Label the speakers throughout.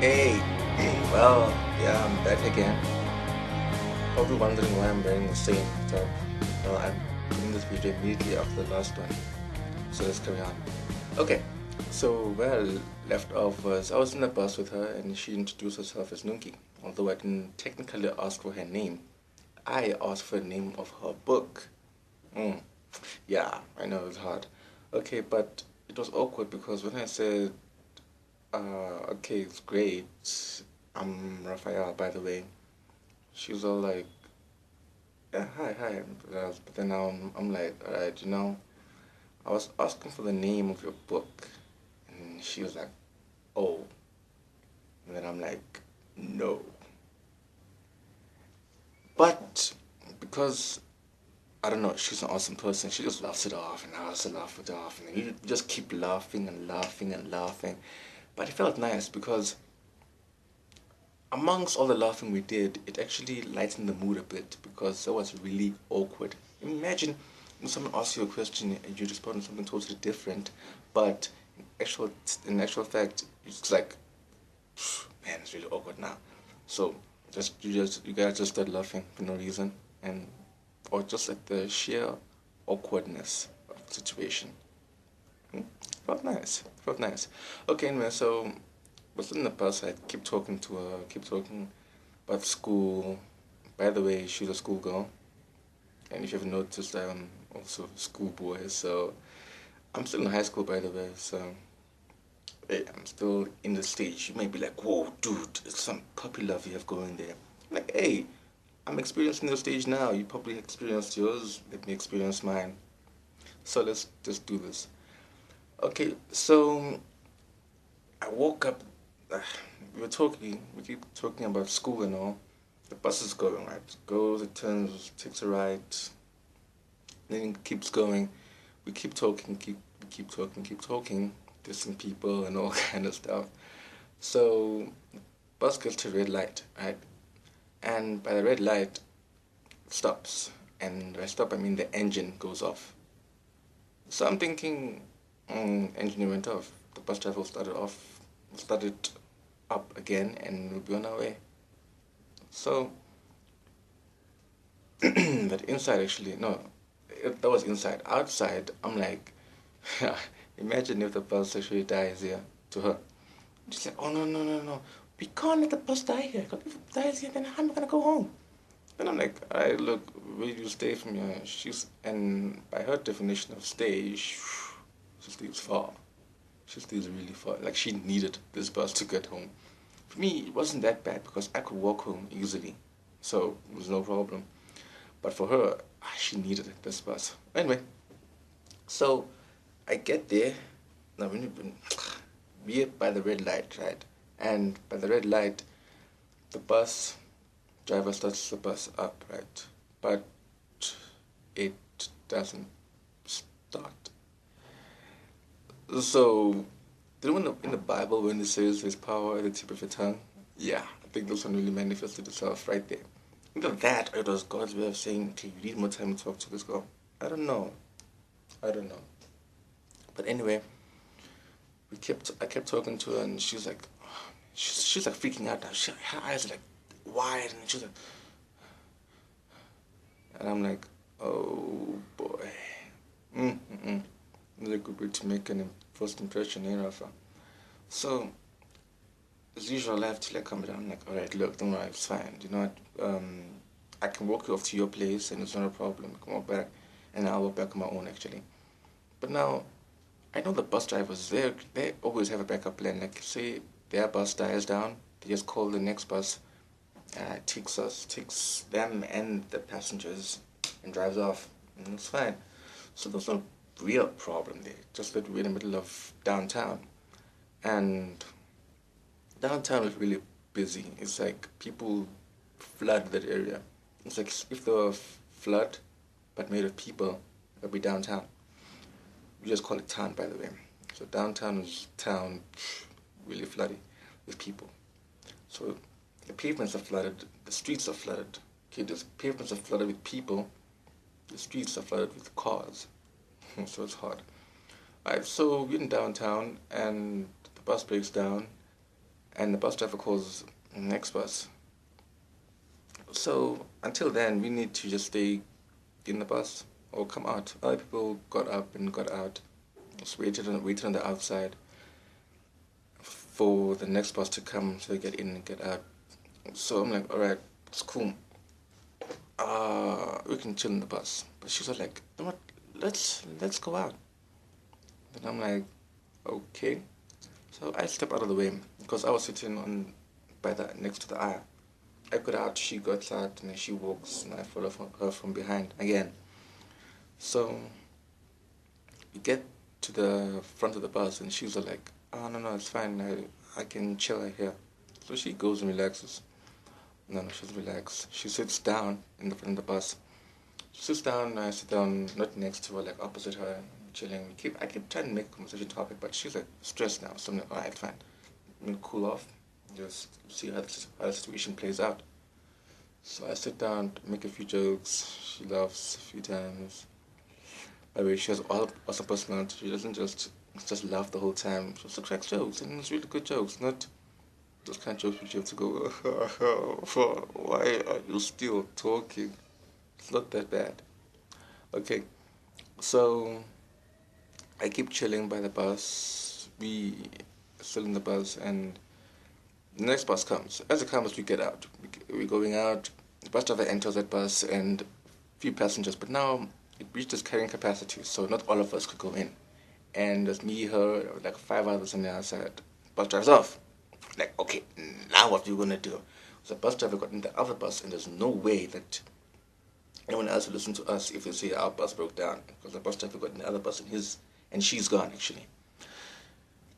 Speaker 1: Hey, well, yeah, I'm back again. Probably wondering why I'm wearing the same top. Well, I'm doing this video immediately after the last one, so let's carry on. Okay, so where I left off was I was in the bus with her and she introduced herself as Nunki. Although I didn't technically ask for her name, I asked for the name of her book. Mm. Yeah, I know it's hard. Okay, but it was awkward because when I said, okay, it's great, I'm Raphael, by the way. She was all like, yeah, hi, hi. But then now I'm like, all right, I was asking for the name of your book. And she was like, oh. And then I'm like, no. But because, I don't know, she's an awesome person, she just laughs it off and I also laugh it off. And you just keep laughing and laughing and laughing. But it felt nice because amongst all the laughing we did, it actually lightened the mood a bit because that was really awkward. Imagine when someone asks you a question and you respond to something totally different, but actual in actual fact, it's like, man, it's really awkward now. So you guys just start laughing for no reason, and or just at the sheer awkwardness of the situation. Hmm? Felt nice. Felt nice. Okay, anyway, so was in the bus. I keep talking to her, keep talking about school. By the way, she's a schoolgirl, and if you've noticed, I'm also a schoolboy. So I'm still in high school, by the way. So hey, I'm still in the stage. You might be like, "Whoa, dude, it's some puppy love you have going there." I'm like, hey, I'm experiencing the stage now. You probably experienced yours. Let me experience mine. So let's just do this. Okay, so I woke up. We keep talking about school and all. The bus is going, right? It goes, it turns, takes a right, then it keeps going. We keep talking, keep talking, dissing people and all kind of stuff. So, bus gets to red light, right? And by the red light, it stops. And by stop, I mean the engine goes off. So I'm thinking, engine went off. The bus driver started up again, and we'll be on our way. So, but inside actually, no, that was inside. Outside, I'm like, imagine if the bus actually dies here to her. She's like, oh no, no, no, no. We can't let the bus die here. Because if it dies here, then how am I going to go home? And I'm like, alright, look, where do you stay from here? And by her definition of stay, she stays far. She stays really far. Like she needed this bus to get home. For me, it wasn't that bad because I could walk home easily. So it was no problem. But for her, she needed this bus. Anyway, so I get there. Now, we're by the red light, right? And by the red light, the bus driver starts the bus up, right? But it doesn't start. So, you know in the Bible when it says there's power at the tip of your tongue? Yeah, I think this one really manifested itself right there. Either that or it was God's way of saying, okay, you need more time to talk to this girl. I don't know. I don't know. But anyway, I kept talking to her and she's like, she's like freaking out now. Her eyes are like wide and she's like, and I'm like, oh boy. Mm-mm. Not a good way to make an first impression, Rafa. So, as usual, I have to like calm down. I'm like, alright, look, don't worry, it's fine. You know what? I can walk you off to your place and it's not a problem. I can walk back and I'll walk back on my own actually. But now, I know the bus drivers, they always have a backup plan. Like, say their bus dies down, they just call the next bus, takes them and the passengers and drives off. And it's fine. So there's no real problem there. Just that we're in the middle of downtown. And downtown is really busy. It's like people flood that area. It's like if there were flood, but made of people, it'd be downtown. We just call it town, by the way. So downtown is town, really flooded with people. So the pavements are flooded, the streets are flooded. Okay, the pavements are flooded with people, the streets are flooded with cars. So it's hard. Alright, so we're in downtown and the bus breaks down and the bus driver calls the next bus. So until then, we need to just stay in the bus or come out. Other people got up and got out. Just waited on the outside for the next bus to come so they get in and get out. So I'm like, alright, it's cool. We can chill in the bus. But she was like, you know what, let's go out. And I'm like, okay. So I step out of the way because I was sitting on by the next to the aisle. I got out, she got out, and then she walks, and I follow her from behind again. So we get to the front of the bus, and she's like, "Oh no, it's fine. I can chill right here." So she goes and relaxes. No, she doesn't relax. She sits down in the front of the bus. She sits down, and I sit down not next to her, like opposite her, chilling. I keep trying to make a conversation topic, but she's like stressed now. So I'm like, alright, fine. I'm gonna cool off, just see how the situation plays out. So I sit down, make a few jokes. She laughs a few times. By the way, she has awesome personality. She doesn't just laugh the whole time. She also cracks jokes, and it's really good jokes, not those kind of jokes which you have to go, why are you still talking? It's not that bad. Okay, so I keep chilling by the bus. We still in the bus, and the next bus comes. As it comes, we get out. We're going out. The bus driver enters that bus and a few passengers, but now it reached its carrying capacity, so not all of us could go in. And there's me, her, like 5 others on the outside. Bus drives off. Like, okay, now what are you gonna do? So the bus driver got in the other bus, and there's no way that anyone else will listen to us if they say our bus broke down, because the bus driver got in the other bus and she's gone actually.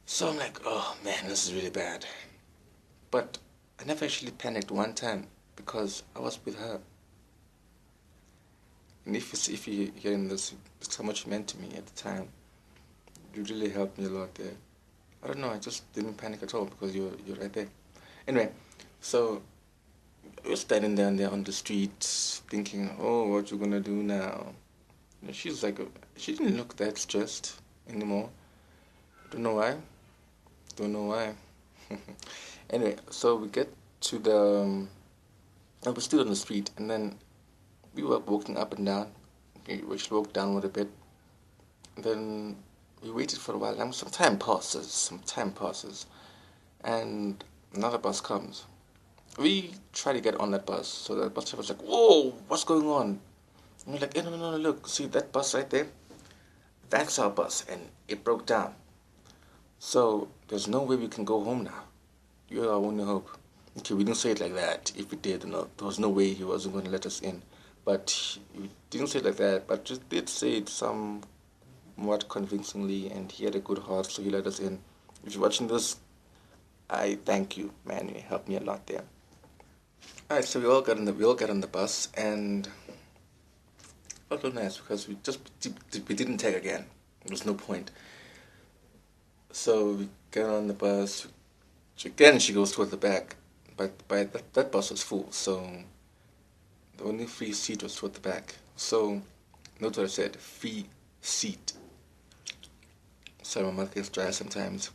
Speaker 1: So I'm like, oh man, this is really bad. But I never actually panicked one time because I was with her. And if you're hearing this, it's how much it meant to me at the time. You really helped me a lot there. I don't know, I just didn't panic at all because you're right there. Anyway, so we're standing down there on the street thinking, oh, what you gonna do now? And she's like, she didn't look that stressed anymore. Don't know why. Don't know why. Anyway, so we get to the, I was still on the street, and then we were walking up and down. We should walk downward a bit. And then we waited for a while, and some time passes, and another bus comes. We try to get on that bus, so the bus driver was like, whoa, what's going on? And we're like, hey, no, look, see that bus right there? That's our bus, and it broke down. So there's no way we can go home now. You're our only hope. Okay, we didn't say it like that. If we did, no, there was no way he wasn't going to let us in. But we didn't say it like that, but just did say it somewhat convincingly, and he had a good heart, so he let us in. If you're watching this, I thank you, man. You helped me a lot there. Alright, so we all got on the bus, and it felt nice because we didn't take again. There was no point. So we get on the bus. Again, she goes toward the back, but that bus was full, so the only free seat was toward the back. So note what I said: free seat. Sorry, my mouth gets dry sometimes.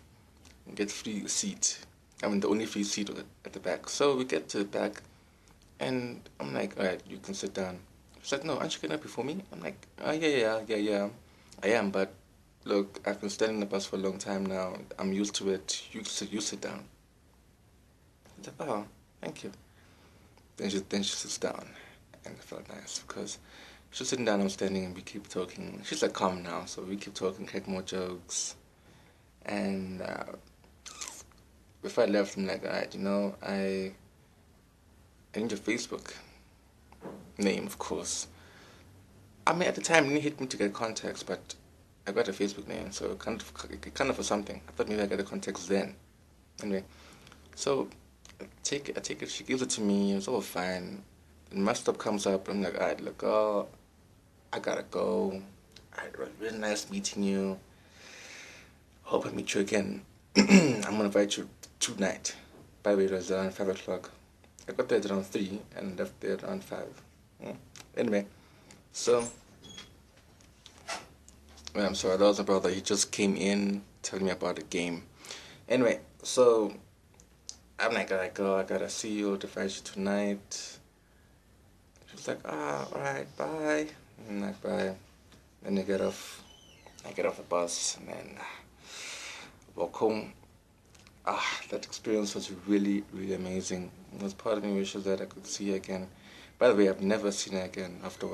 Speaker 1: Get free seat. I mean, the only free seat was at the back. So we get to the back, and I'm like, alright, you can sit down. She's like, no, aren't you getting up before me? I'm like, oh, yeah, I am, but look, I've been standing in the bus for a long time now. I'm used to it. You sit down. I said, oh, thank you. Then she sits down, and it felt nice because she's sitting down, I'm standing, and we keep talking. She's like calm now, so we keep talking, crack more jokes, and before I left, I'm like, alright, I need your Facebook name, of course. I mean, at the time, it didn't hit me to get contacts, but I got a Facebook name, so kind of for something. I thought maybe I got the contacts then. Anyway, so I take it. She gives it to me. It's all fine. And my stuff comes up. I'm like, alright, look, I gotta go. Alright, it was really nice meeting you. Hope I meet you again. I'm gonna invite you tonight. By the way, it was around 5 o'clock. I got there around 3 and left there around 5. Anyway, so I'm sorry, that was my brother. He just came in telling me about the game. Anyway, so I'm like, I gotta go, I gotta see you, divide you tonight. She was like, alright, bye. I'm like, bye. Then I get off the bus, and then walk home. That experience was really, really amazing. It was part of me wishes that I could see her again. By the way, I've never seen her again after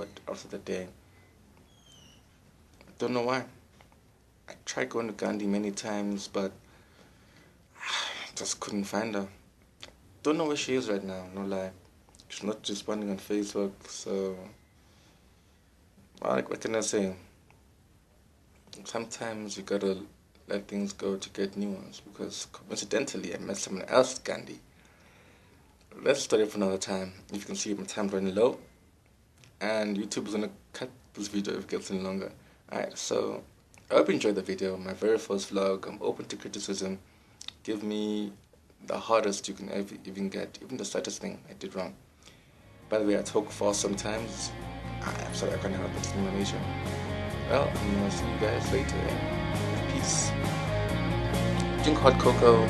Speaker 1: the day. Don't know why. I tried going to Ghandi many times, but just couldn't find her. Don't know where she is right now, no lie. She's not responding on Facebook, so what can I say? Sometimes you gotta let things go to get new ones, because coincidentally I met someone else at Ghandi. Let's study for another time. If you can see my time's running low, and YouTube is gonna cut this video if it gets any longer. Alright, so I hope you enjoyed the video. My very first vlog. I'm open to criticism. Give me the hardest you can ever even get, even the slightest thing I did wrong. By the way, I talk fast sometimes. I'm sorry, I can't help it. It's human nature. Well, I'm gonna see you guys later. Peace. Drink hot cocoa.